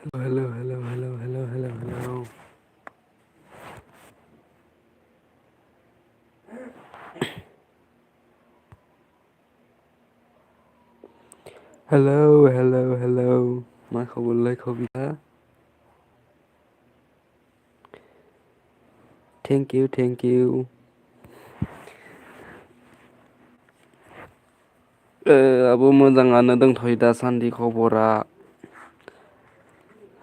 Hello, hello, hello, hello, hello, hello. Hello, hello, hello. मा खबरलाय कबिता? Thank you, thank you. आब' मोजाङानो दंथ'यो दासान्दि खबरा।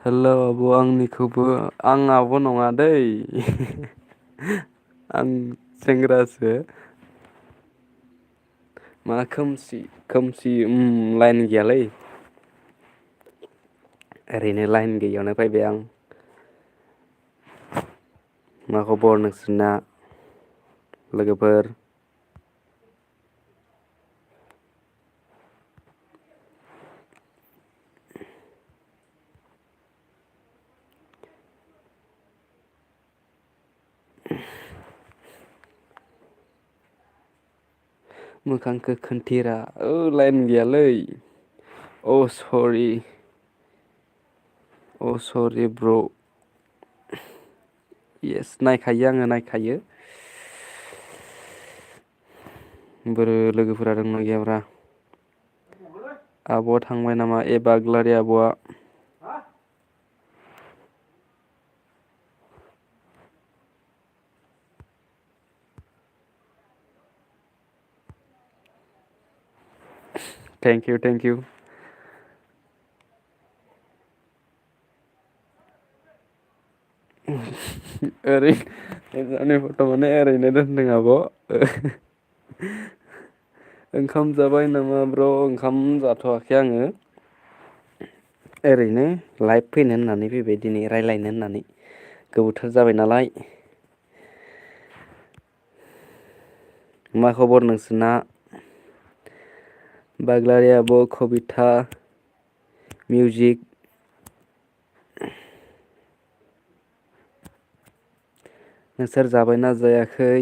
हेलौ आब' आंनिखौबो आं आब' नङा दै। आं सेंग्रासो। मा खोमसि खोमसि लाइन गैयालै। ओरैनो लाइन गैयियावनो फैबाय आं। मा खबर नोंसोरना लोगोफोर? मोखांखौ खोनथिरा लाइन गैयालै। अ सरि। अ सरि ब्र'। येस नायखायो आङो नायखायो। बोरो लोगोफोरा दंना गैयाब्रा? आब'आ थांबाय नामा ए बाग्लारि आब'आ? Thank you thank you. ओरैनो फट' माने ओरैनो दोनदों आब'। ओंखाम जाबाय नामा ब्र' ओंखाम जाथ'वाखै आङो। ओरैनो लाइभ फैनो होननानै फैबाय दिनै रायज्लायनो होननानै गोबावथार जाबाय नालाय। मा खबर नोंसोरना? बाग्लारि आब' कबिथा मिउजिक। नोंसोर जाबायना जायाखै?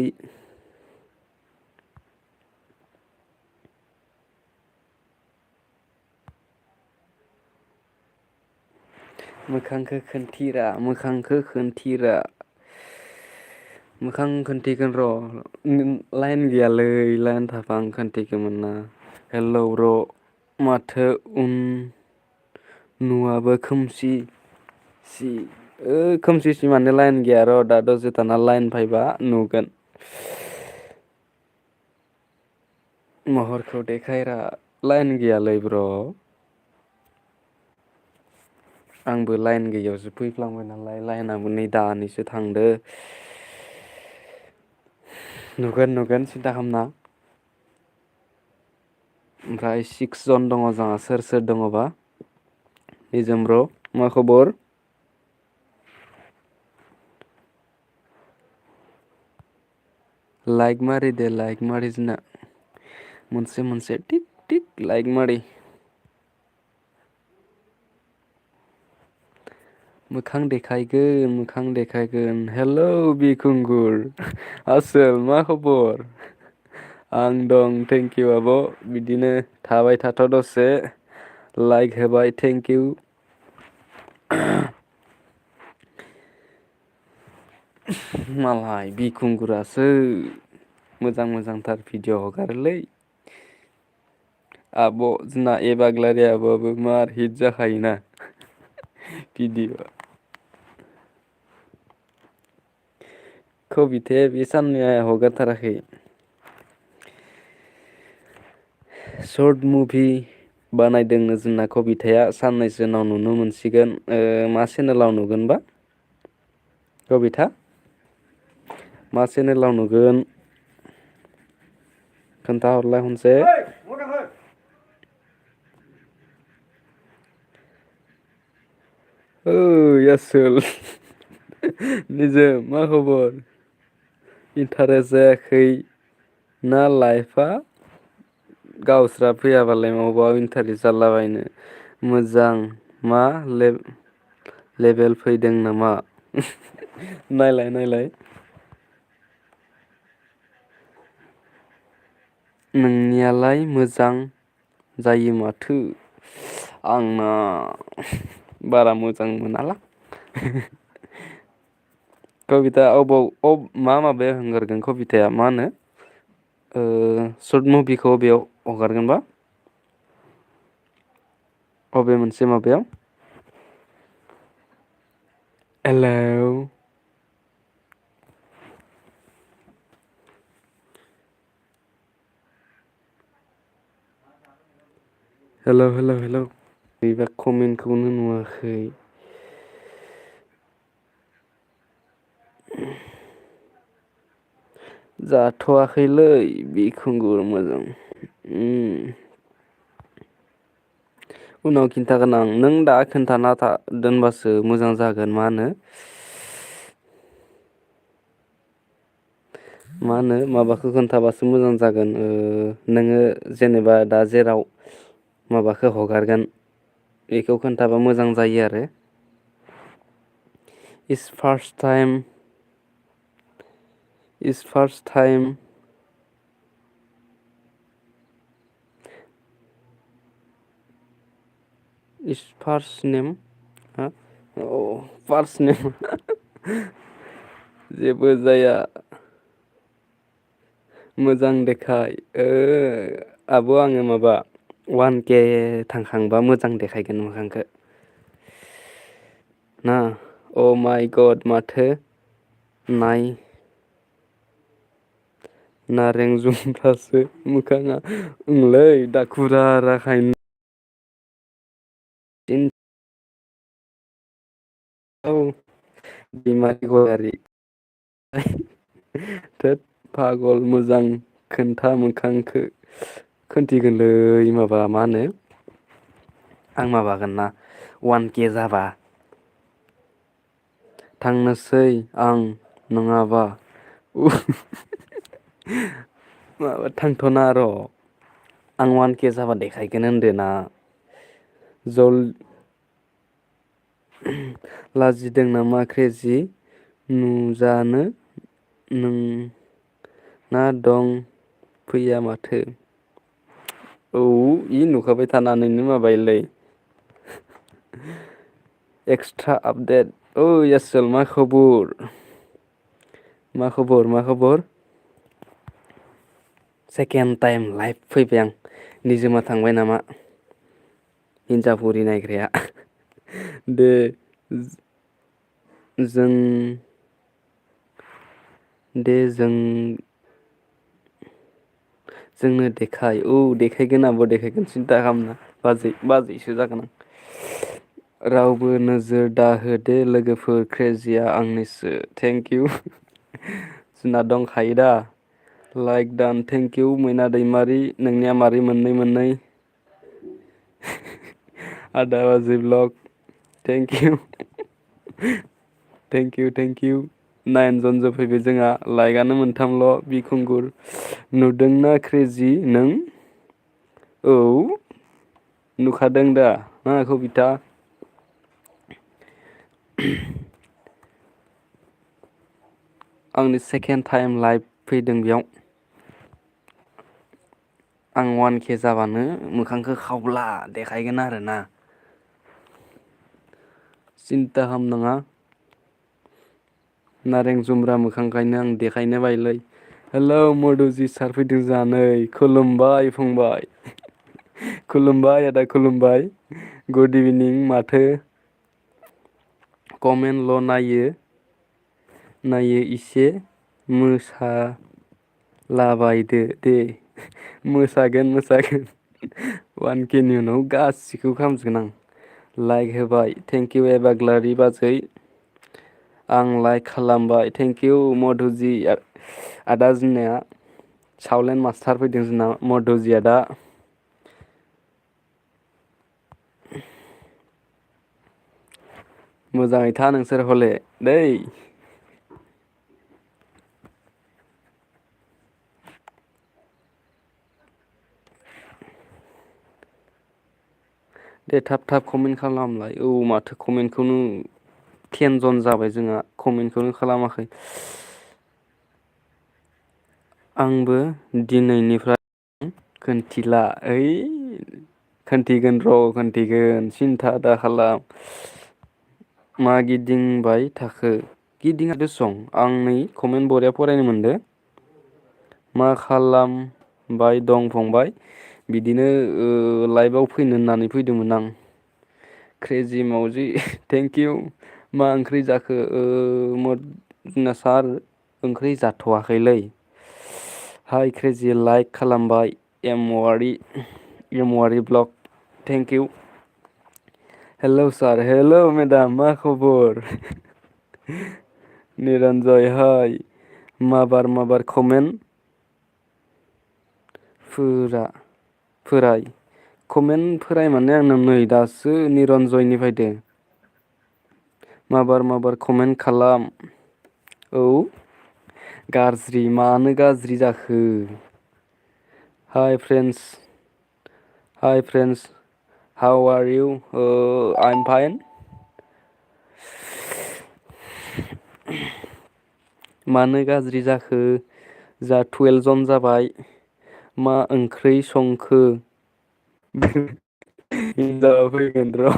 मोखांखौ खोनथिरा मोखांखौ खोनथिरा। मोखां खोनथिगोन र'। लाइन गैयालै लाइन थाबा आं खोनथिगौमोन ना। हेलौ ब्र'। माथो नुवाबो खोमसि सि खोमसि सि माने लाइन गैया र' दा दसे थाना लाइन फैबा नुगोन। महरखौ देखायरा लाइन गैयालै ब्र'। आंबो लाइन गैयियावसो फैफ्लांबाय नालाय लाइनाबो नै दानिसो थांदो। नुगोन नुगोन सिन्था खालामना। ओमफ्राय 6 जन दङ जोंहा सोर सोर दङबा? निजोम ब्र' मा खबर? लाइक मारि दे लाइक मारि जोंना। मोनसे मोनसे टिक टिक लाइक मारि। मोखां देखायगोन मोखां देखायगोन हेलौ बिखुंगुर। आसोल मा खबर? आं दं थेंकिउ आब' बिदिनो थाबाय थाथ' दसे। लाइक होबाय थेंक इउ। मालाय बिखुंगुरासो मोजां मोजांथार भिडिअ' हगारोलै। आब' जोंना ए बाग्लारि आब'आबो मार हिट जाखायोना भिडिअ'। कबिथाया बे साननैया हगारथाराखै। सर्ट मुभि बानायदोंनो जोंना कबिथाया साननैसो उनाव नुनो मोनसिगोन मा चेनेलाव नुगोनबा? कबिथा मा चेनेलाव नुगोन? खोन्थाहरलाय खनसे। ओइ आसोल निजोम मा खबर? इन्टारेस्ट जायाखै ना लाइफआ? गावस्रा फैयाबालाय मबाव इन्टारेस्ट जालाबायनो। मोजां मा लेबेल फैदों नामा? नायलाय नायलाय। नोंनियालाय मोजां जायो माथो आंना बारा मोजां मोनालां। कबिता अबाव मा माबायाव हेंगारगोन कबिताया मा होनो सर्ट मुभिखौ बेयाव हगारगोनबा अबे मोनसे माबायाव हेलौ हेलौ हेलौ हेलौ बेबा कमेन्टखौनो नुवाखै जाथ'वाखैलै बिखुंगुर मोजां उनाव खिन्थागोन आं नों दा खोन्थाना दोनबासो मोजां जागोन मा होनो माबाखौ खोन्थाबासो मोजां जागोन नोङो जेनेबा दा जेराव माबाखौ हगारगोन बेखौ खोन्थाबा मोजां जायो आरो इस फार्स्ट टाइम इस फार्स्ट नेम फार्स्ट नेम जेबो जाया मोजां देखाय आब' आङो माबा 1K थांखांबा मोजां देखायगोन मोखांखो ना अ माइ गड माथो नाय नारें जुमब्रासो मोखाङा ओंलै दाखुरा राखायनो औ दैमारि गयारि थोद फागल मोजां खोन्था मोखांखो खोन्थिगोनलै माबा मा होनो आं माबागोन ना 1K जाबा थांनोसै आं नङाबा माबा थांथ'ना र' आं 1K जाबा देखायगोन होनदों ना जल लाजिदों नामा क्रेजि नुजानो नोंना दं फैया माथो औ इ नुखाबाय थानानैनो माबायोलै एक्सट्रा आपडेट ओइ आसोल मा खबर मा खबर सेकेन्ड टाइम लाइभ फैबाय आं निजोमा थांबाय नामा हिन्जावुरि नायग्राया दे जों दे जों जोंनो देखाय औ देखायगोन आब' देखायगोन सिन्था खालामना बाजैसो जागोन आं रावबो नोजोर दाहोदे लोगोफोर क्रेजिया आंनिसो थेंक इउ जोंना दंखायो दा लाइक दान थेंक इउ मैना दैमारि नोंनिया मारै मोननै आदा बाजै blog thank you thank you 9 जन जोफैबाय जोंहा लाइकआनो मोनथामल' बिखुंगुर नुदोंना क्रेजि नों औ नुखादों दा ना कबिथा आंनि सेकेन्ड टाइम लाइभ फैदों बेयाव आं 1K जाबानो मोखांखौ खावब्ला देखायगोन आरोना सिन्था खालामनाङा नारें जुम्ब्रा मोखांखायनो आं देखायनो बायोलै हेलौ मधुजि सार फैदों जोंहा नै खुलुमबाय फंबाय खुलुमबाय आदा खुलुमबाय गुड इभिनिं माथो कमेन्टल' नायो इसे मोसालाबायदो दे मोसागोन 1K नि उनाव गासिखौबो खालामजोबगोन आं लाइक होबाय थेंक इउ एबाग्लारि बाजै आं लाइक खालामबाय थेंक इउ मधुजि आदा जोंनिया सावलेन मास्टार फैदों जोंना मधुजि आदा मोजाङै था नोंसोर हले दै दे थाब थाब कमेन्ट खालामलाय औ माथो कमेन्टखौनो 10 जन जाबाय जोंहा कमेन्टखौनो खालामाखै आंबो दिनैनिफ्राय खोन्थिला खोन्थिगोन र' खोन्थिगोन सिन्था दा खालाम। मा गिदिंबाय थाखो? गिदिङाखै सं आं नै कमेन्ट बरिया फरायनो मोनदो। मा खालामबाय दं फंबाय? बिदिनो लाइभआव फैनो होननानै फैदोंमोन आं। क्रेजि मावजि थेंक इउ। मा ओंख्रि जाखो? जोंना सार ओंख्रि जाथ'वाखैलै। हाइ क्रेजि लाइक खालामबाय एमवारि blog thank you. Hello sir hello madam मा खबर? निरन्जय हाय माबार कमेन्ट फोराय कमेन्ट फोराय माने आंनाव नै दासो निरन्जयनि फायदो। माबार कमेन्ट खालाम। औ गाज्रि मानो गाज्रि जाखो? Hi friends how are you? I am fine. मानो गाज्रि जाखो? जा 12 जन जाबाय। मा ओंख्रै संखो? हिनजावा फैगोन र'।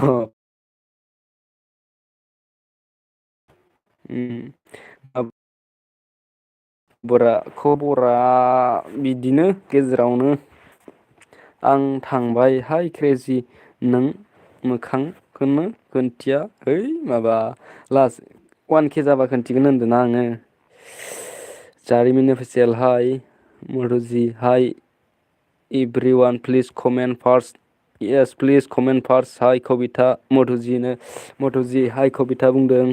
खबरा बिदिनो गेजेरावनो। आं थांबाय हाय क्रेजि नों मोखांखौनो खोन्थिया है माबा लास 1K जाबा खोन्थिगोन होनदोंना आङो। जारिमिन अफिसियेल हाय मधुजि हाय everyone please comment first. Yes please comment first हाय कबिता मधुजि हाय कबिता बुंदों।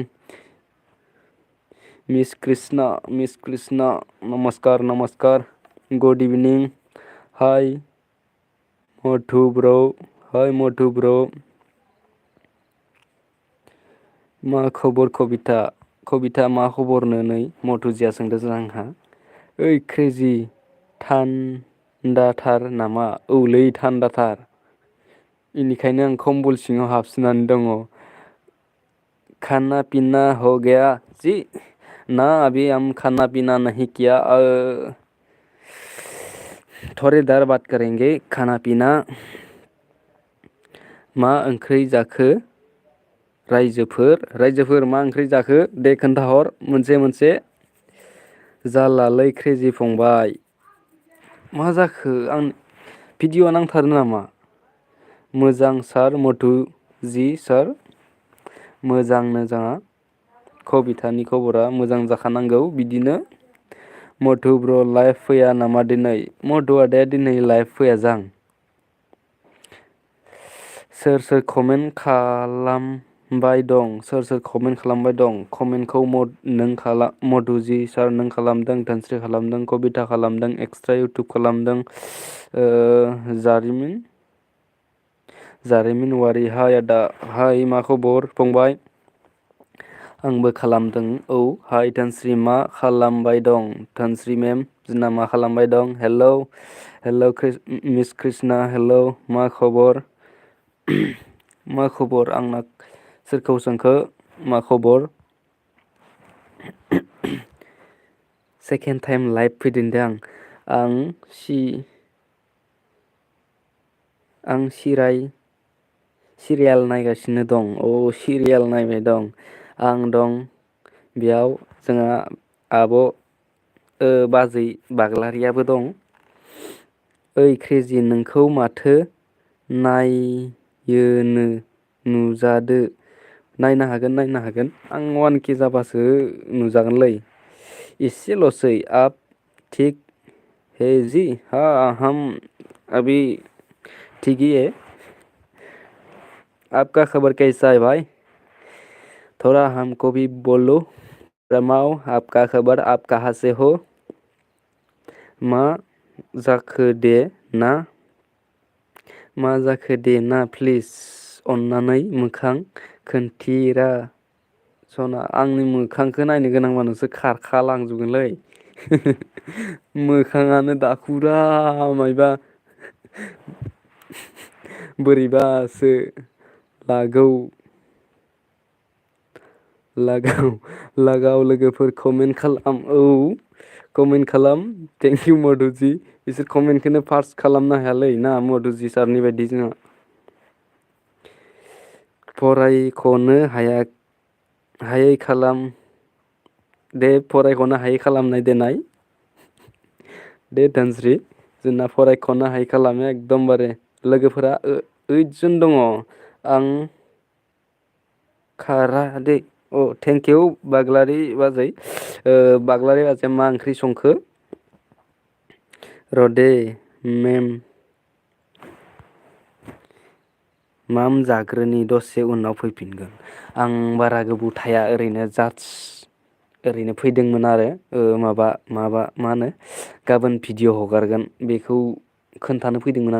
मिस कृष्णा नमस्कार गुड इभिनिं हाय मधु ब्र' मा खबर कबिता मा खबरनो नै मधुजिया सोंदों जों आंहा। ओइ क्रेजि थान्दाथार नामा? औलै थान्दाथार। बेनिखायनो आं खम्बल सिङाव हाबसोनानै दङ। खाना पिना हो गया जी? ना अभी हम खाना पीना नहीं किया थोड़ी देर बात करेंगे खाना पीना। मा ओंख्रि जाखो? रायजोफोर मा ओंख्रि जाखो दे खोन्थाहर मोनसे जालालै क्रेजि फंबाय। मा जाखो आं भिडिअ'आ नांथारो नामा? मोजां सार मधुजि सार मोजांनो जाङा। कबिथानि खबरा मोजां जाखानांगौ बिदिनो। मधु ब्र' लाइभ फैया नामा दिनै? मधु आदाया दिनै लाइभ फैया जां। सोर कमेन्ट खालामबाय दं? सोर कमेन्ट खालामबाय दं? कमेन्टखौ मधुजि सार नों खालामदों, धोनस्रि खालामदों, कबिता खालामदों, एक्सट्रा इउटुब खालामदों, जारिमिन वारि हाय आदा हाय मा खबर फंबाय? आंबो खालामदों औ हाय धोनस्रि मा खालामबाय दं? धोनस्रि मेम जोंना मा खालामबाय दं? हेलौ मिस कृष्णा हेलौ मा खबर? मा खबर आंना सोरखौ सोंखो मा खबर? सेकेन्ड टाइम लाइभ फैदों दे आं सिरियाल नायगासिनो दं। सिरियाल नायबाय दं। आं दं बेयाव जोंहा आब' बाजै बाग्लारियाबो दं। ओइ क्रेजि नोंखौ माथो नायनो नुजादो? नायनो हागोन आं 1K जाबासो नुजागोनलै। एसेल'सै आप थिक है जी? हाँ हम अभी ठीक ही है। आपका खबर कैसा है भाई? थोड़ा हमको भी बोलो रमाओ आपका खबर आप कहाँ से हो? मा जाखो दे ना प्लिज अन्नानै मोखां खोन्थिरा सना आंनि मोखांखौ नायनो गोनांबा नोंसोर खारखालांजोबगोनलै। मोखाङानो दाखुरा मायबा बोरैबासो लागाव लोगोफोर कमेन्ट खालाम कमेन्ट खालाम थेंक इउ मधुजि बिसोर कमेन्टखौनो फार्स्ट खालामनो हायालै ना मधुजि सारनि बायदि जोंहा। फरायख'नो हायै खालाम दे फरायख'नो हायै खालामनाय देनाय दे धोनस्रि जोंना फरायख'नो हायै खालामो एकदमबारे लोगोफोरा ओइदजोन दङ आं खारा दै अ थेंकिउ बाग्लारि बाजै बाग्लारि बाजैया मा ओंख्रि संखो रदे मेम माम जाग्रोनि दसे उनाव फैफिनगोन आं बारा गोबाव थाया ओरैनो ओरैनो फैदोंमोन आरो माबा मा होनो गाबोन भिडिअ हगारगोन बेखौ खोन्थानो फैदोंमोन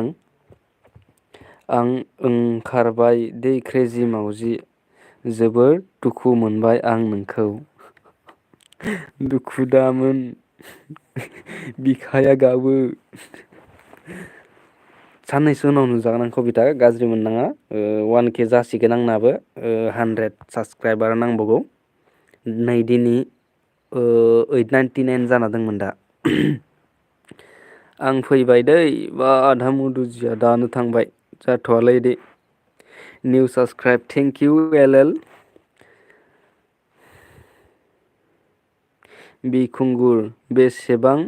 आं ओंखारबाय दै क्रेजि मावजि जोबोर दुखु मोनबाय आं नोंखौ दुखु दामोन बिखाया गाबो साननैसो उनाव नुजागोन आं कबिथा गाज्रि मोननाङा 1K जासिगोन आंनाबो 100 साबसक्राइबार नांबावगौ नै दिनै 899 जाना दंमोन दा आं फैबाय दै बा आदा मुदुजिया दानो थांबाय जाथ'वालै दे निउ साबसक्राइब थेंक इउ एल बिखुंगुर बेसेबां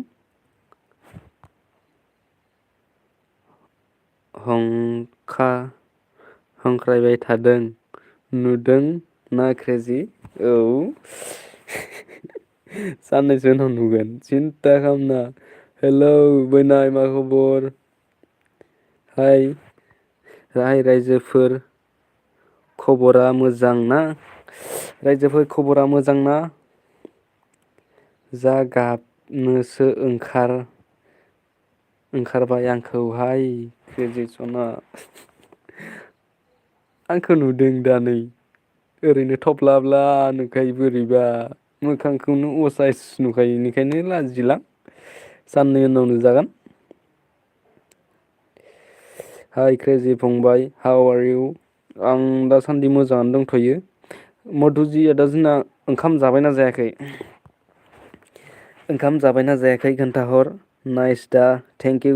हंख्रायबाय थादों नुदों ना क्रेजि औ साननैसो उनाव नुगोन सिन्था खालामना हेलौ बैनाय मा खबर हाय रायजोफोर खबरा मोजां ना रायजोफोर खबरा मोजां ना जा गाबनोसो ओंखारबाय आंखौहाय क्रेजि सना आंखौ नुदों दा नै ओरैनो थफ्ला नुखायो बोरैबा मोखांखौनो असाइस नुखायो बेनिखायनो लाजिलां साननै उनाव नुजागोन हाय क्रेजि फंबाय हाउ आर इउ आं दासान्दि मोजाङानो दंथ'यो मधुजिया दा जोंना ओंखाम जाबायना जायाखै ओंखाम जाबायना जायाखै खोन्थाहर नाइस दा थेंक इउ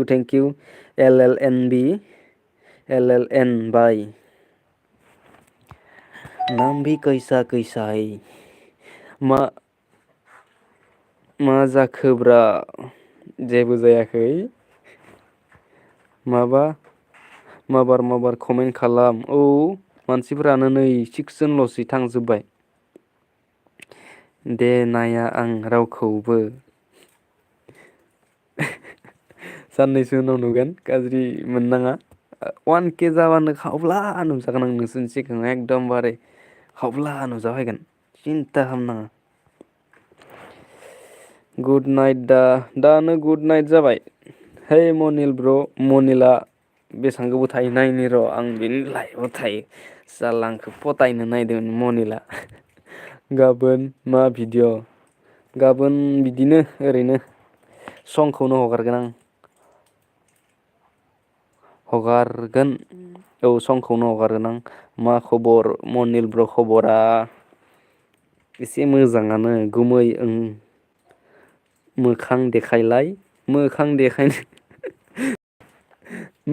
LLN बाय नाम भी कैसा है मा जाखोब्रा जेबो जायाखै माबार कमेन्ट खालाम औ मानसिफोरानो नै 6 जनल'सै थांजोब्बाय दे नाया आं रावखौबो साननैसो उनाव नुगोन गाज्रि मोननाङा 1K जाबानो खावब्ला नुजागोन आं नोंसोरनि सिगाङाव एकदमबारे खावब्ला नुजाफैगोन सिन्था खालामनाङा गुड नाइट दानो गुड नाइट जाबाय है मनिल ब्र मनिला बेसेबां गोबाव थायो नायनि र' आं बेनि लाइफआव थायो जारला आंखौ पटायनो नायदोंमोन मनिला गाबोन मा भिडिअ गाबोन बिदिनो ओरैनो संखौनो हगारगोन आं हगारगोन औ समखौनो हगारगोन आं मा खबर मनिल ब्र खबरा एसे मोजाङानो गुमै मोखां देखायलाय मोखां देखायनो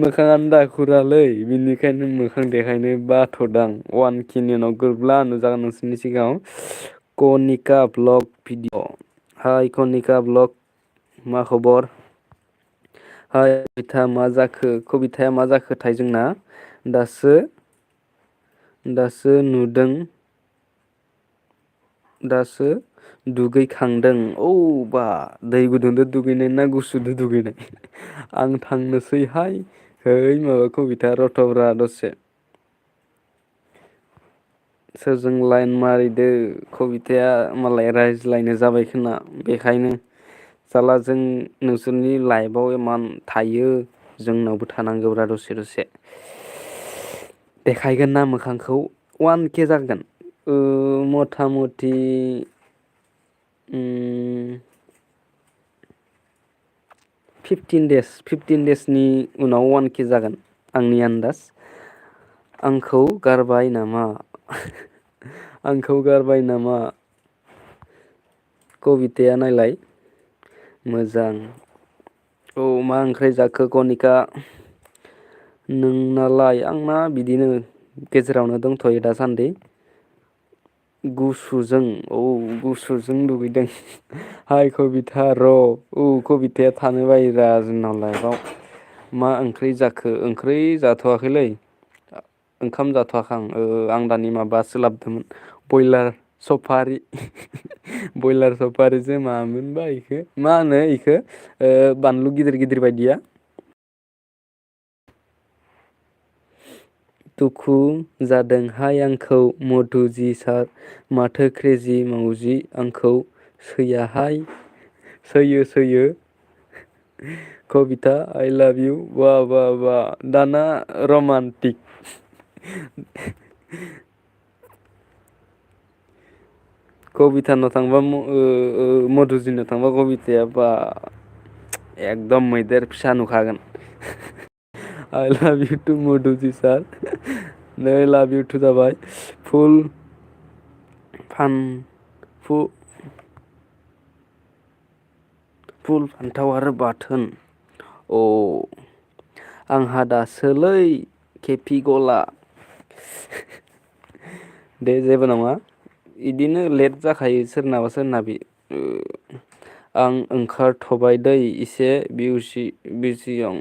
मोखाङानो दाखुरालै बिनिखायनो मोखां देखायनो बाथ'दां 1K नि उनाव गोरब्ला नुजागोन नोंसोरनि सिगाङाव कनिका ब्लग भिडिअ हाय कनिका ब्लग मा खबर हाय कबिथा मा जाखो कबिथाया मा जाखोथाय जोंना दासो नुदों दासो दुगैखांदों औ बा दै गुदुंदो दुगैनाय ना गुसुदो दुगैनाय आं थांनोसैहाय है माबा कबिथा रथ'ब्रा दसे सोरजों लाइन मारिदो कबिथाया मालाय रायज्लायनो जाबाय खोना बेखायनो साला जों नोंसोरनि लाइफआव इमान थायो जोंनावबो थानांगौब्रा दसे देखायगोन ना मोखांखौ 1K जागोन मथा मथि 15 देसनि उनाव 1K जागोन आंनि आन्दाज आंखौ गारबाय नामा कबिथाया नायलाय मोजां औ मा ओंख्रि जाखो कनिका नोंनालाय आंना बिदिनो गेजेरावनो दंथ'यो दासान्दि। गुसुजों औ गुसुजों दुगैदों। हाय कबिथा र' औ कबिथाया थानो बायोरा जोंनाव लाइफआव। मा ओंख्रि जाखो? ओंख्रि जाथ'वाखैलै। ओंखाम जाथ'वाखै आं दानि माबासो लाबोदोंमोन बयलार सफारि। बयलार सफारिजों मामोनबा इखो मा होनो इखो बानलु गिदिर गिदिर बायदिया। दुखु जादोंहाय आंखौ मधुजि सार माथो क्रेजि मावजि आंखौ सैयाहाय। सैयो कबिथा आइ लाभ इउ बा बा बा दाना रमान्टिक। कबिथानाव थांबा मधुजिनाव थांबा कबिथाया बा एकदम मैदेर फिसा नुखागोन। आइ लाभ इउ टु मधुजि सार नै लाभ इउ टु जाबाय फुल फान फु फुल फान्थाव आरो बाथोन अ आंहा दासोलै केपि गला। दे जेबो नङा इदिनो लेट जाखायो सोरनाबा सोरनाबि आं ओंखारथ'बाय दै एसे बिजियाव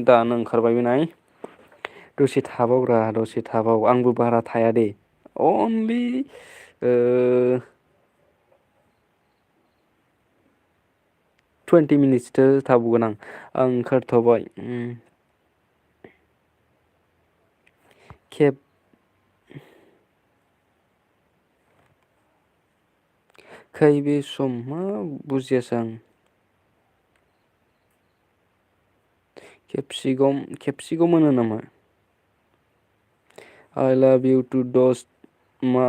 दानो ओंखारबायबो नाय दसे थाबावग्रा दसे थाबाव आंबो बारा थाया दे अनलि 20 मिनिटससो थाबावगोन आं ओंखारथ'बाय खेब खै बे सम मा बुजियासै आं खेबसिगम होनो नामा आइ लाभ इउ टु दस्त मा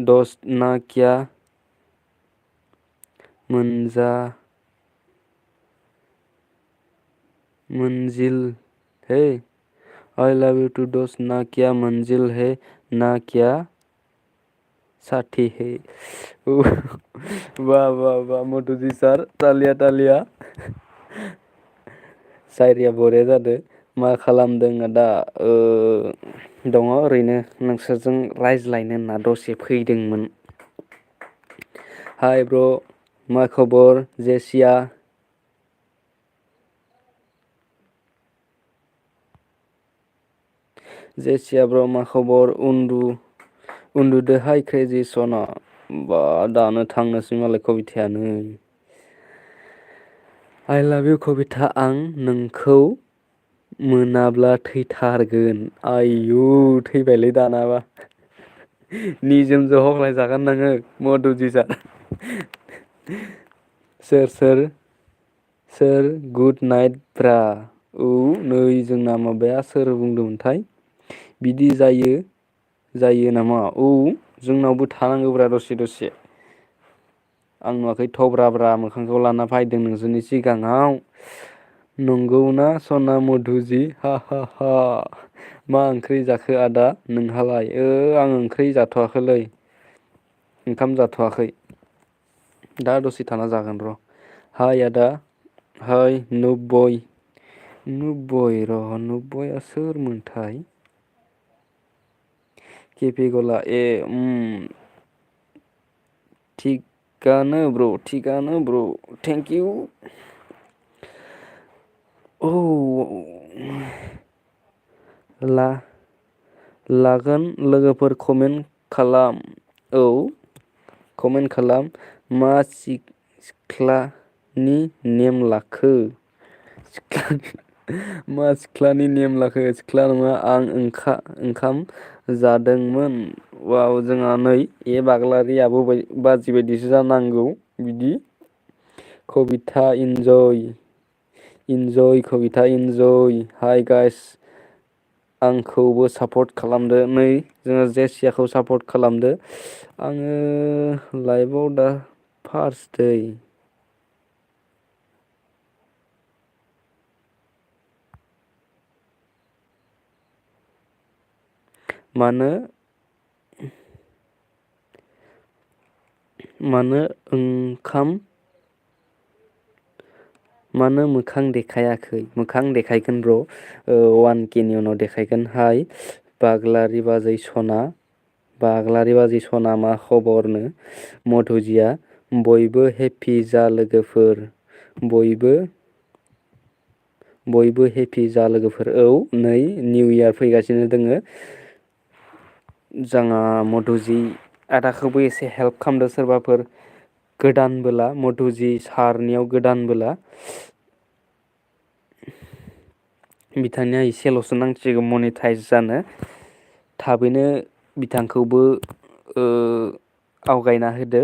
दस्त ना क्या मंजिल है आई लव यू टू दोस्त ना क्या मंजिल है ना क्या साथी है वाह वाह वाह मधुजी सार तालिया तालिया सायरिया बरिया जादों मा खालामदों दा दङ ओरैनो नोंसोरजों रायज्लायनो होनना दसे फैदोंमोन हाय ब्र' मा खबर जेसिया जेसिया ब्र' मा खबर उन्दुदोहाय क्रेजि सना बा दानो थांनोसै मालाय कबिथायानो आइ लाभ इउ कबिथा आं नोंखौ मोनाब्ला थैथारगोन आयु थैबायलै दानाबा निजोम जहग्लाय जागोन नोङो मधुजि सार सोर गुड नाइट ब्रा औ नै जोंना माबाया सोर बुंदोंमोनथाय बिदि जायो नामा औ जोंनावबो थानांगौब्रा दसे दसे आं नुवाखै थब्रा ब्रा मोखांखौ लाना फैदों नोंसोरनि सिगाङाव नंगौना सना मधुजि हा हा हा मा ओंख्रि जाखो आदा नोंहालाय आं ओंख्रि जाथ'वाखैलै ओंखाम जाथ'वाखै दा दसे थाना जागोन र' हाय आदा हाय नुबय सोरमोनथाय केपि गला थिगानो ब्र थेंक इउ औ लागोन लोगोफोर कमेन्ट खालाम औ कमेन्ट खालाम मा सिख्लानि नेम लाखो मा सिख्लानि नेम लाखो सिख्ला नङा आं ओंखाम जादोंमोन वाव जोंहा नै बाग्लारि आब' बाजि बायदिसो जानांगौ बिदि कबिथा इन्जय कबिथा इन्जय हाय गाइस आंखौबो सापर्ट खालामदो नै जोङो जेसियाखौ सापर्ट खालामदो आङो लाइभआव दा फार्स्ट दै मानो मानो मोखां देखायाखै? मोखां देखायगोन ब्र'। 1K नि उनाव देखायगोन। हाय बाग्लारि बाजै सना। बाग्लारि बाजै सना मा खबरनो? मधुजिया बयबो हेपि जा लोगोफोर। बयबो हेपि जा लोगोफोर। औ नै निउ इयार फैगासिनो दोङो। जोंहा मधुजि आदाखौबो एसे हेल्प खालामदो सोरबाफोर गोदानबोला मधुजि सारनियाव गोदानबोला बिथांनिया एसेल'सो नांसिगौ मनिटाइज जानो थाबैनो बिथांखौबो आवगायना होदो।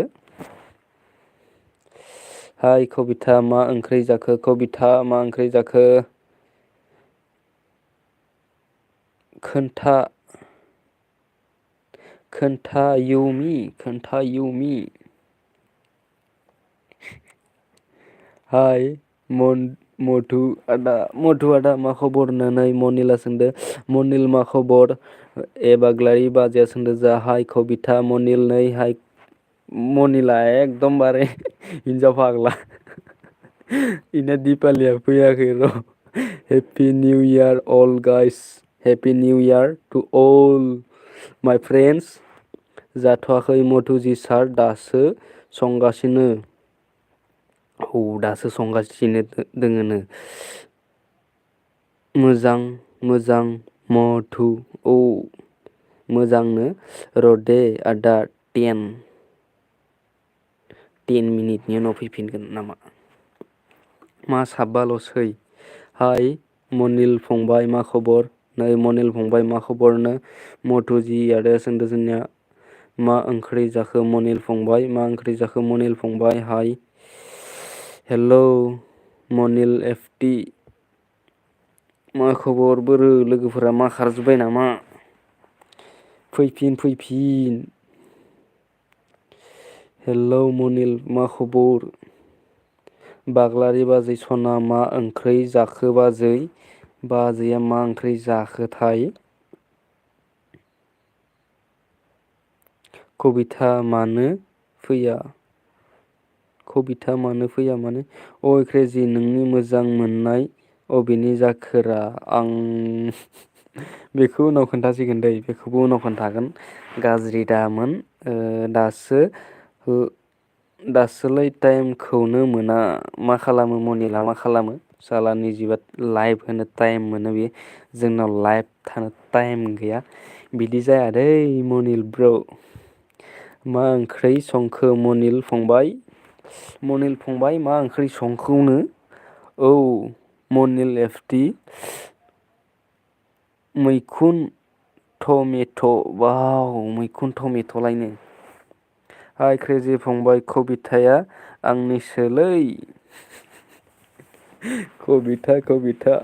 हाय कबिथा मा ओंख्रि जाखो? कबिथा मा ओंख्रि जाखो? खोन्था इउमि हाय मधु आदा मा खबर होननानै मनिला सोंदो। मनिल मा खबर? बाग्लारि बाजैया सोंदो जा हाय कबिथा मनिल नै हाय मनिला एकदमबारे हिनजाव फाग्ला इना दिपालिया फैयाखै र'। Happy new year all guys happy new year to all my friends. जाथ'वाखै मधुजि सार दासो संगासिनो। औ दासो संगासिनो दोङोनो। मोजां मधु औ मोजांनो र' दे आदा 10 मिनिटनि उनाव फैफिनगोन नामा? मा साबबाल'सै? हाय मनिल फंबाय मा खबर? नै मनिल फंबाय मा खबरनो? मधुजि आदाया सोंदो जोंनिया मा ओंख्रि जाखो मनिल फंबाय? मा ओंख्रि जाखो मनिल फंबाय? हाय हेलौ मनिल एफटि मा खबर बोरो लोगोफोरा मा खारजोब्बाय नामा? फैफिन। हेलौ मनिल मा खबर? बाग्लारि बाजै सना मा ओंख्रै जाखो बाजै? बाजैया मा ओंख्रि जाखोथाय? कबिथा मानो फैया माने? अइ क्रेजि नोंनि मोजां मोननाय अबेनि जाखोरा? आं बेखौ उनाव खोन्थासिगोन दै बेखौबो उनाव खोन्थागोन। गाज्रि दामोन दासोलाय टाइमखौनो मोना। मा खालामो मनिला मा खालामो? साला निजिबा लाइभ होनो टाइम मोनो बे जोंनाव लाइभ थानो टाइम गैया। बिदि जाया दै मनिल ब्र'। मा ओंख्रै संखो मनिल फंबाय? मनिल फंबाय मा ओंख्रि संखोनो? औ मनिल एफटि मैखुन टमेट' वाव मैखुन टमेट' लायनो। हाय क्रेजि फंबाय कबिथाया आंनिसोलै। कबिथा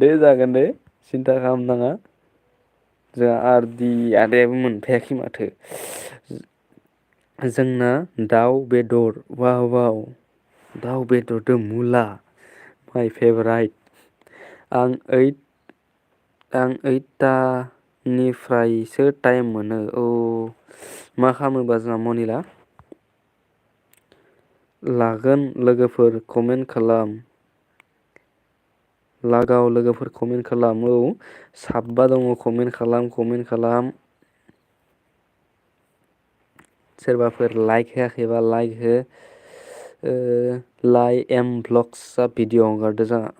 दे जागोन दे सिन्था खालामनाङा। जोंहा आरदि आदायाबो मोनफायाखै माथो। जोंना दाउ बेदर वाव दाउ बेदरदो मुला माइ फेभराइट। आं ओइटानिफ्रायसो टाइम मोनो। औ मा खालामोबा जोंहा मनिला? लागोन लोगोफोर कमेन्ट खालाम। लागाव लोगोफोर कमेन्ट खालाम। औ साबा दङ कमेन्ट खालाम। सोरबाफोर लाइक होआखैबा लाइक हो। एम ब्लग्सआ भिडिअ हगारदो जोंहा।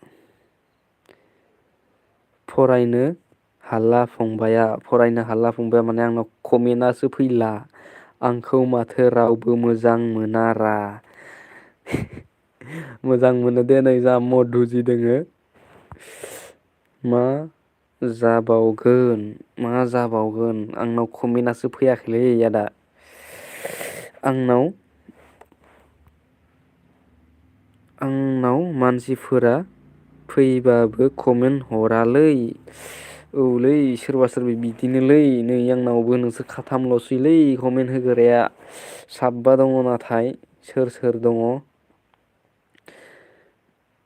फरायनो हाला फंबाया माने आंनाव कमेन्टआसो फैला। आंखौ माथो रावबो मोजां मोनारा। मोजां मोनो दे नै जा मधुजि दोङो। मा जाबावगोन आंनाव कमेन्टआसो फैयाखैलै आदा। आंनाव मानसिफोरा फैबाबो कमेन्ट हरालै। औलै सोरबा बिदिनोलै नै आंनावबो नोंसोर खाथामल'सैलै कमेन्ट होग्राया। साबा दङ नाथाय सोर दङ?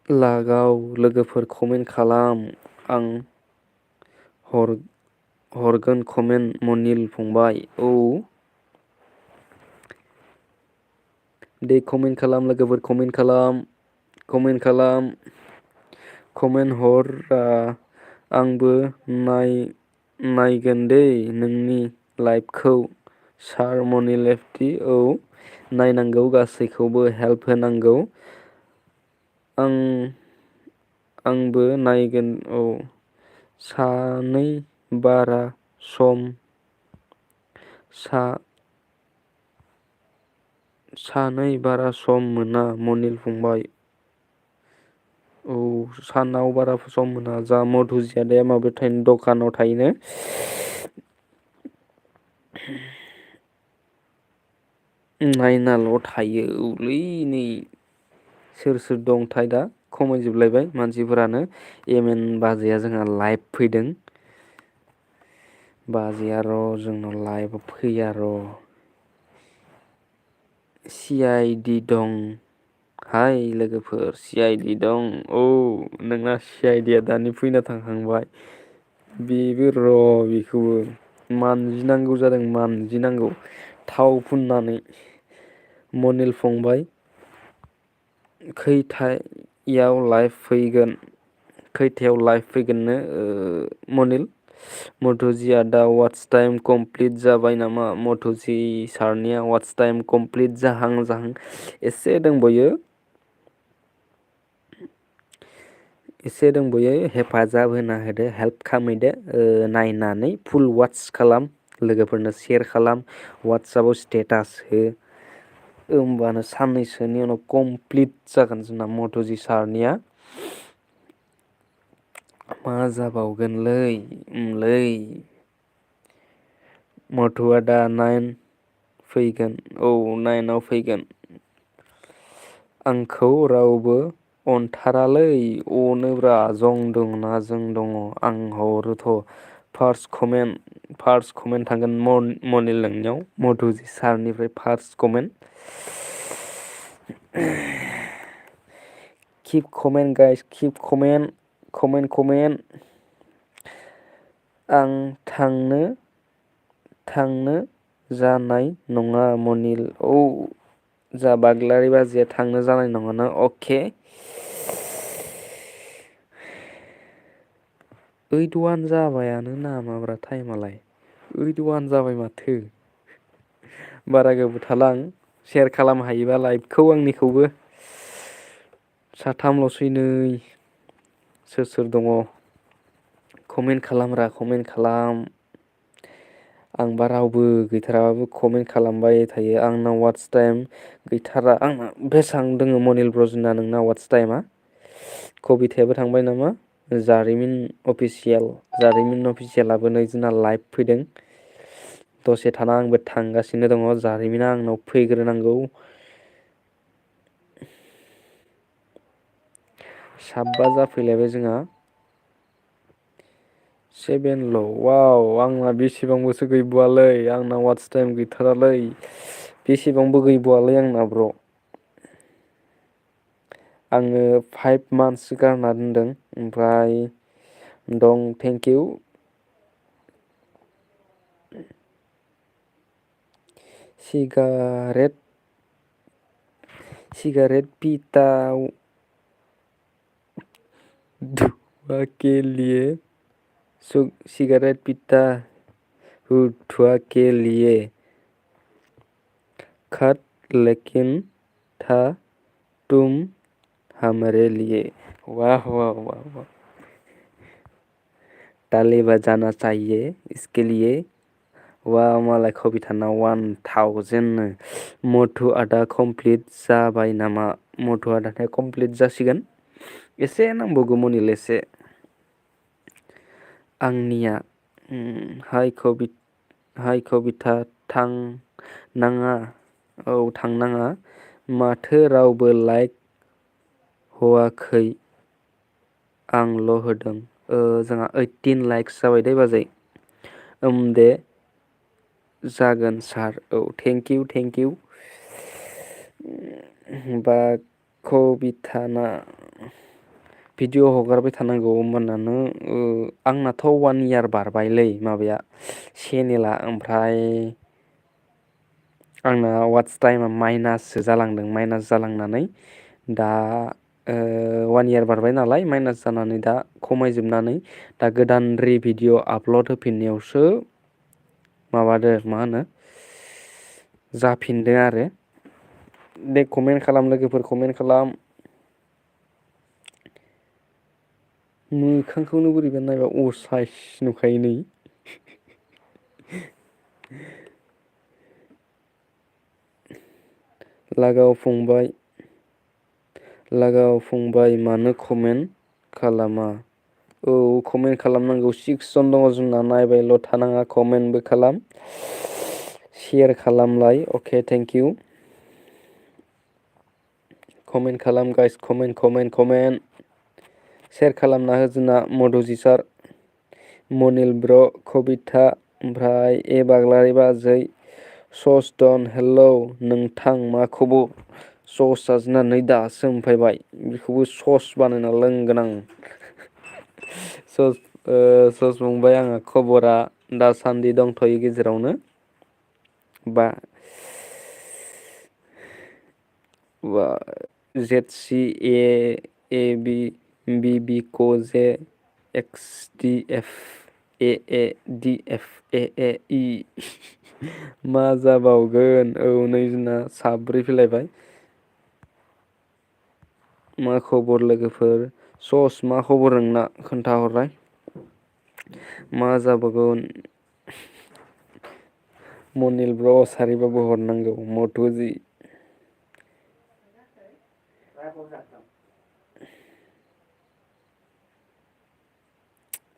लागाव लोगोफोर कमेन्ट खालाम। आं हरगोन कमेन्ट मनिल फंबाय। औ दे कमेन्ट खालाम लोगोफोर कमेन्ट खालाम। कमेन्ट खालाम, कमेन्ट हर आंबो नायगोन दै नोंनि लाइभखौ सार मनि लेफटि औ नायनांगौ गासैखौबो हेल्प होनांगौ आंबो नायगोन औ सानै बारा सम सानै बारा सम मोना मनिल फंबाय। औ सानाव बारा सम मोना जा मधुजियादाया माबायाव थायो दखानाव थायोनो। नायनाल' थायो औलै नै सोर सोर दंथाय दा खमायजोबलायबाय मानसिफोरानो एम एन बाजैया जोंहा लाइभ फैदों। बाजैया र' जोंनाव लाइभआव फैया र'। सि आइ डि दं। हाय लोगोफोर सि आइ डि दं औ नोंना सि आइ डि आ दानि फैना थांखांबाय। बेबो र' बेखौबो मानजिनांगौ जादों मानजिनांगौ थाव फुननानै। मनिल फंबाय खैथायाव लाइभ फैगोन? खैथायाव लाइभ फैगोननो मनिल? मधुजिया दा वाट्स टाइम कमप्लिट जाबाय नामा मधुजि सारनिया वाट्स टाइम कमप्लिट जाहां जाहां एसे दंबावयो। एसे दंबावयो हेफाजाब होना होदो हेल्प खालामहैदो नायनानै फुल वाट्स खालाम लोगोफोरनो सेयार खालाम वाट्सआपआव स्टेटास हो। होमबानो साननैसोनि उनाव कमप्लिट जागोन जोंना मधुजि सारनिया। मा जाबावगोनलै मधुआ दा 9 फैगोन औ 9आव फैगोन। आंखौ रावबो अनथारालै अनोब्रा जं दंना जों दङ आं हरोथ'। फार्स्ट कमेन्ट थांगोन मनिल नोंनियाव मधुजि सारनिफ्राय फार्स्ट कमेन्ट। किप कमेन्ट गाइस किप कमेन्ट। आं थांनो जानाय नङा मनिल औ जा बाग्लारि बाजिया थांनो जानाय नङाना अके। ओइट वान जाबायानो नामाब्रा टाइमालाय ओइट वान जाबाय माथो। बारा गोबाव थाला आं सेयार खालामनो हायोबा लाइभखौ आंनिखौबो। साथामल'सै नै सोर दङ? कमेन्ट खालाम। आंबा रावबो गैथाराबाबो कमेन्ट खालामबाय थायो आंनाव वाट्स टाइम गैथारा आंना बेसेबां दङ मनिल ब्रजना नोंना वाट्स टाइमा? कबिथायाबो थांबाय नामा? जारिमिन अफिसियेलाबो नै जोंना लाइभ फैदों। दसे थाना आंबो थांगासिनो दङ जारिमिना आंनाव फैग्रोनांगौ। साबा जाफैलायबाय जोंहा। 7ल' वाव आंना बेसेबांबोसो गैबावआलै आंना वाट्स टाइम गैथारालै। बेसेबांबो गैबावआलै आंना ब्र'। आङो 5 मान्थससो गारना दोनदों ओमफ्राय दं थेंकिउ। सिगारेट पिता धुआ के लिए सिगारेट पीता हूँ धुआ के लिए खत लेकिन था तुम हमरे लिए। वाह वाह वाह वाह ताली बजाना चाहिए इसके लिए। वाह मालाय कबिथाना 1000नो मधु आदा कमप्लिट जाबाय नामा? मधु आदा कमप्लिट जासिगोन एसे नांबावगौ मनिल एसे। आंनिया हाय कबिथा थांनाङा औ थांनाङा माथो रावबो लाइक होआखै आंल' होदों। जोंहा 18 लाइक्स जाबाय दे बाजै। दे जागोन सार औ थेंकिउ। बा कबिथाना भिडिअ हगारबाय थानांगौ होमबानानो आंनाथ' 1 इयार बारबायलै माबाया चेनेला ओमफ्राय आंना वाट्स टाइमा माइनाससो जालांदों माइनास जालांनानै दा 1 इयार बारबाय नालाय माइनास जानानै दा खमायजोबनानै दा गोदान भिडिअ आपलड होफिननायावसो माबादो मा होनो जाफिनदों आरो दे कमेन्ट खालाम लोगोफोर कमेन्ट खालाम मोखांखौनो बोरैबा नायबा असाइस नुखायो नै लागाव फंबाय मानो कमेन्ट खालामा औ कमेन्ट खालामनांगौ 6 जन दङ जोंना नायबायल' थानाङा कमेन्टबो खालाम शेयार खालामलाय अके थेंक इउ कमेन्ट खालाम गाइस कमेन्ट शेयार खालामना हो जोंना मधुजि सार मनिल ब्र कबिथा ओमफ्राय ए बाग्लारि बाजै सस डन हेलौ नोंथां मा खबर ससआ जोंना नै दासो मोनफैबाय बेखौबो सस बानायना लोंगोन आं सस फंबाय आंहा खबरा दासान्दि दंथ'यो गेजेरावनो बा Z C A B B B K J X D F A D F A E मा जाबावगोन औ नै जोंना साब्रै फैलायबाय मा खबर लोगोफोर सस मा खबर नोंना खोन्थाहरलाय मा जाबावगोन मनिल ब्र सारिबाबो हरनांगौ मधुजि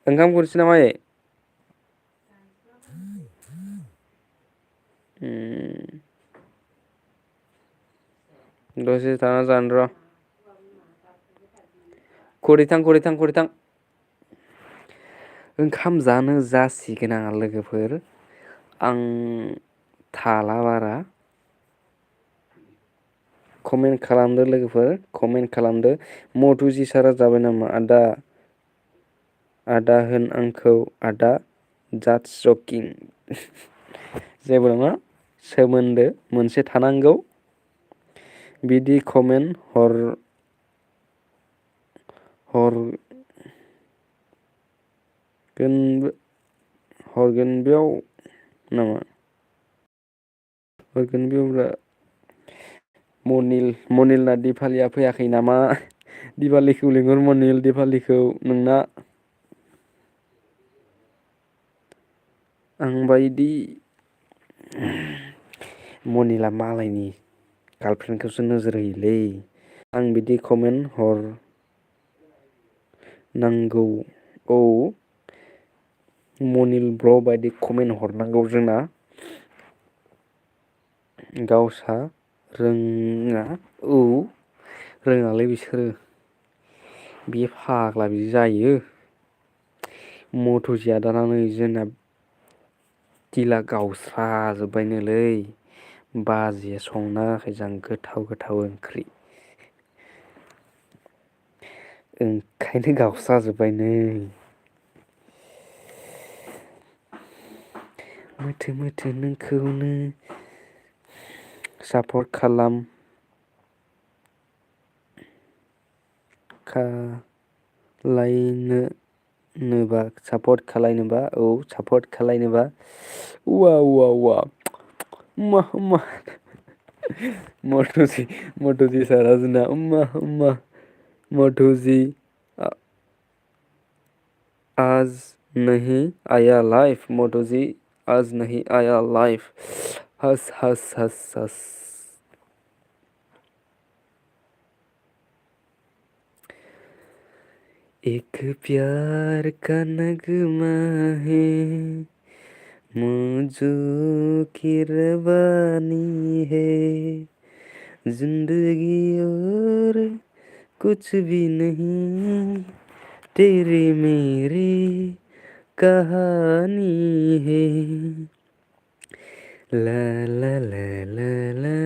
ओंखाम खुरसै नामा ए दसे थाना जानो र' खरिथां ओंखाम जानो जासिगोन आंहा लोगोफोर आं थाला बारा कमेन्ट खालामदो लोगोफोर कमेन्ट खालामदो मधुजि सारा जाबाय नामा आदा होन आंखौ आदा जास्ट जकिं जेबो नङा सोमोन्दो मोनसे थानांगौ बिदि कमेन्ट हरगोन बेयाव नामा हरगोन बेयावब्रा मनिलना दिपालिया फैयाखै नामा दिपालिखौ लिंहर मनिल दिपालिखौ नोंना आंबायदि मनिला मालायनि गार्लफ्रेन्डखौसो नोजोर होयोलै आं बिदि कमेन्ट नांगौ औ मनिल ब्र बायदि कमेन्ट हरनांगौ जोंना गावसा रोङा औ रोङालै बिसोरो बे फाग्ला बिदि जायो मधुजिया दाना नै जोंना दिला गावस्राजोब्बायनोलै बाजैया संना होआखै जों गोथाव ओंख्रि ओंखायनो गावस्राजोब्बाय नै मोथो नोंखौनो सापर्ट खालाम सापर्ट खालायनोबा मधुजि सारा जोंना मधुजि आज नहीं आया लाइफ मधुजि आज नहीं आया लाइफ हस एक प्यार का नगमा है मुझो की रवानी है जिंदगी और कुछ भी नहीं तेरी मेरी कहानी है ला ला ला ला ला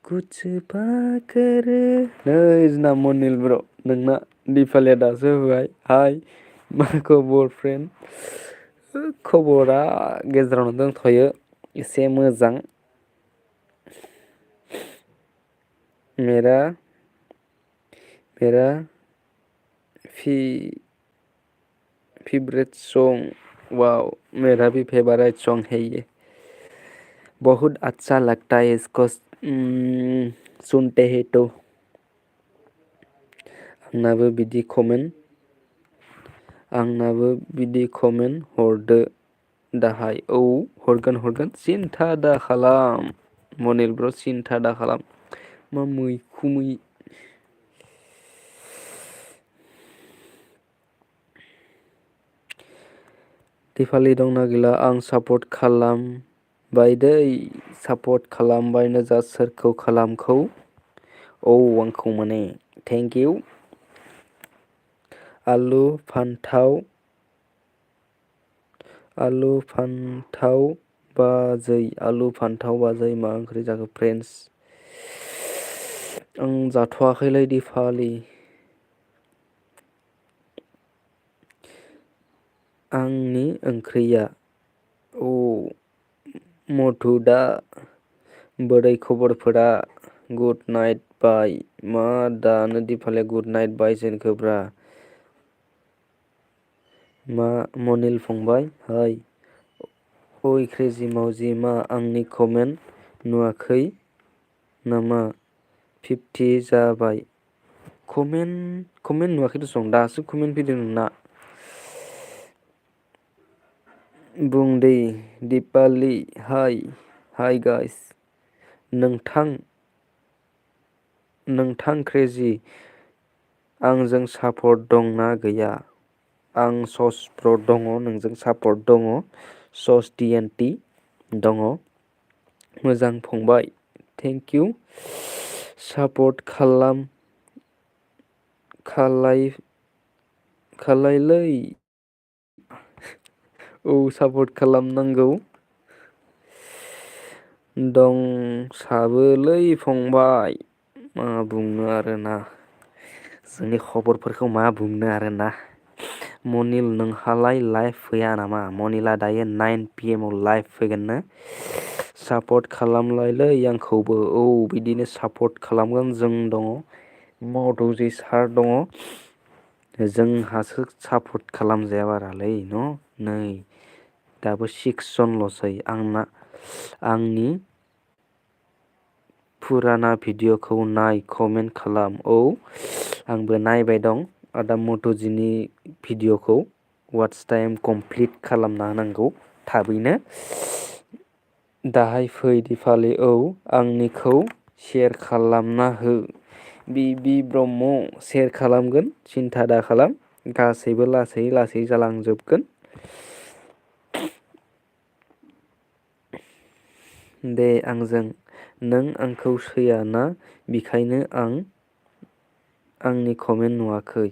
कुछ पाकर नै जोंना मनिल ब्र नोंना दिपालिया दासो होबाय हाय मा खबर फ्रेन्ड खबरा गेजेरावनो दंथ'यो एसे मोजां मेरा मेरा फी फेवरेट सॉन्ग वाओ मेरा भी फेवरेट सॉन्ग है ये बहुत अच्छा लगता है इसको सुनते हैं तो आंनाबो बिदि कमेन्ट हरदो दाहाय औ हरगोन सिन्था दा खालाम मनिल ब्र सिन्था दा खालाम मा मैखुमै दिफालि दंना गैला आं सापर्ट खालामबाय दै सापर्ट खालामबायनो जा सोरखौ खालामखौ औ आंखौ माने थेंक इउ आलु फान्थाव बाजै मा ओंख्रि जाखो फ्रेन्ड्स आं जाथ'वाखैलै दिफालि आंनि ओंख्रिया औ मधु दा बोरै खबरफोरा गुड नाइट बाय मा दानो दिफालिया गुड नाइट बाय जेनखोब्रा मा मनिल फंबाय हाय ओइ क्रेजि मावजि मा आंनि कमेन्ट नुवाखै नामा 50 जाबाय कमेन्ट नुवाखै दसं दासो कमेन्ट फैदों नोंना बुं दे दिपालि हाय गाइस नोंथां क्रेजि आंजों सापर्ट दंना गैया आं सस प्र दङ नोंजों सापर्ट दङ सस DNT दङ मोजां फंबाय थेंक इउ सापर्ट खालायलै औ सापर्ट खालामनांगौ दंसाबोलै फंबाय मा बुंनो आरोना जोंनि खबरफोरखौ मा बुंनो आरोना मनिल नोंहालाय लाइभ फैया नामा मनिला दायो 9 PM आव लाइभ फैगोननो सापर्ट खालामलायलै आंखौबो औ बिदिनो सापर्ट खालामगोन जों दङ मधुजि सार दङ जोंहासो सापर्ट खालामजायाबारालै न' नै दाबो 6 जनल'सै आंनि फुराना भिडिअ'खौ नाय कमेन्ट खालाम औ आंबो नायबाय दं आदा मधुजिनि भिडिअ'खौ वाट्स टाइम कमप्लिट खालामना होनांगौ थाबैनो दाहाय फै दिफालि औ आंनिखौ सेयार खालामना हो बिबि ब्रह्म सेयार खालामगोन सिन्था दा खालाम गासैबो लासै जालांजोबगोन दे आंजों नों आंखौ सैया ना बिखायनो आंनि कमेन्ट नुवाखै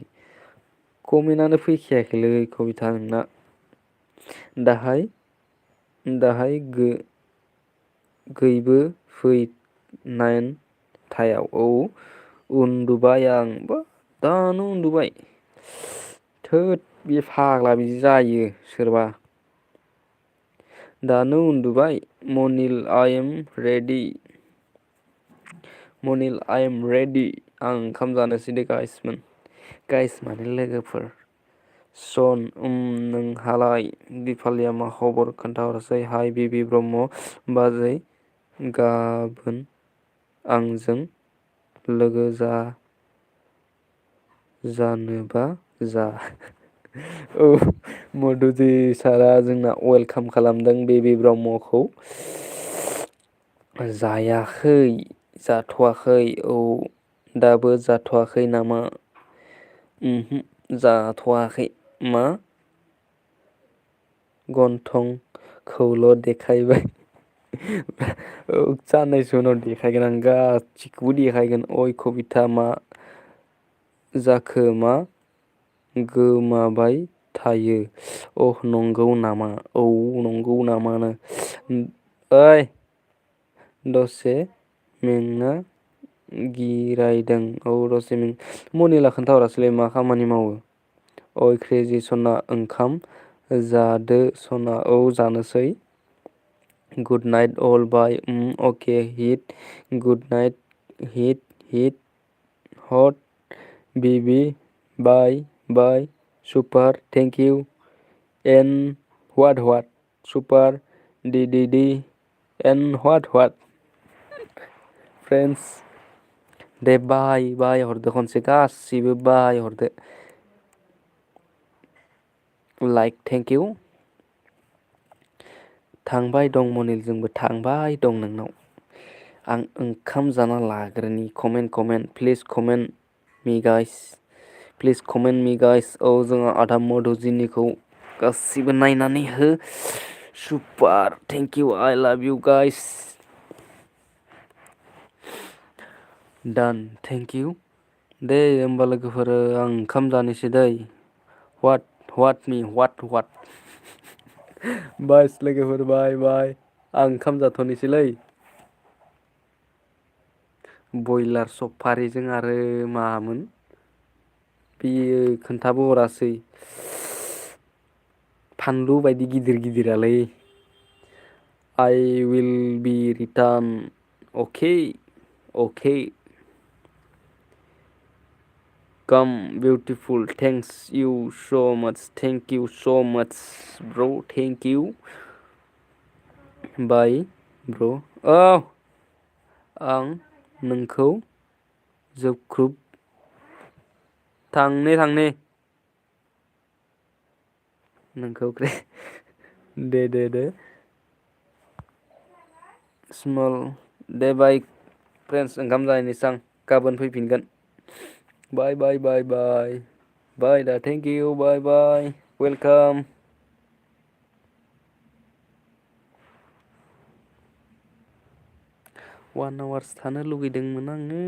कमेन्टआनो फैखायाखैलै कबिथा नोंना दाहाय गैबो फै 9 थायाव औ उन्दुबाय आं बा दानो उन्दुबाय थोद बे फाग्ला बिदि जायो सोरबा दानो उन्दुबाय मनिल आइ एम रेडि आं ओंखाम जानोसै दे गाइस माने लोगोफोर सन नोंहालाय दिपालिया मा खबर खोन्थाहरसै हाय बिबि ब्रह्म बाजै गाबोन आंजों लोगो जानोबा जा औ मधुजि सारा जोंना वेलकाम खालामदों बेबि ब्रह्मखौ जाथ'वाखै औ दाबो जाथ'वाखै नामा जाथ'वाखै मा गन्थंखौल' देखायबाय औ साननैसो उनाव देखायगोन आं गासिखौबो देखायगोन अय कबिथा मा जाखो मा गोमाबाय थायो अह नंगौ नामा औ नंगौ नामानो ओइ दसे मेंना गिरायदों औ दसे मनिला खोन्थाहरासैलाय मा खामानि मावो अय क्रेजि सना ओंखाम जादो सना औ जानोसै good night all bye okay hit good night hit hit, hot, BB, bye, super, thank you, and what, super, DDD, and what, friends. दे बाय हरदो खनसे गासिबो बाय हरदो लाइक थेंक इउ थांबाय दं मनिलजोंबो थांबाय दं नोंनाव आं ओंखाम जाना लाग्रोनि कमेन्ट प्लिज कमेन्ट मि गाइस औ जोंहा आदा मधुजिनिखौ गासिबो नायनानै हो super thank you I love you guys डान थेंक इउ दे होमबा लोगोफोर आं ओंखाम जानोसै दै वाट बास लोगोफोर बाय आं ओंखाम जाथ'नोसैलै बयलार सफारिजों आरो मामोन बेयो खोन्थाबो हरासै फानलु बायदि गिदिरालै I will be return. Okay. Come, beautiful. Thanks you so much. Thank you so much, bro. Thank you. Bye, bro. Oh, आं नोंखौ जोबख्रुब थांने नोंखौ दे स्मल दे बाय फ्रेन्ड्स ओंखाम जाहैनोसै आं गाबोन फैफिनगोन बाय दा थेंक इउ बाय वेलकाम 1 आवार्स थानो लुगैदोंमोन आङो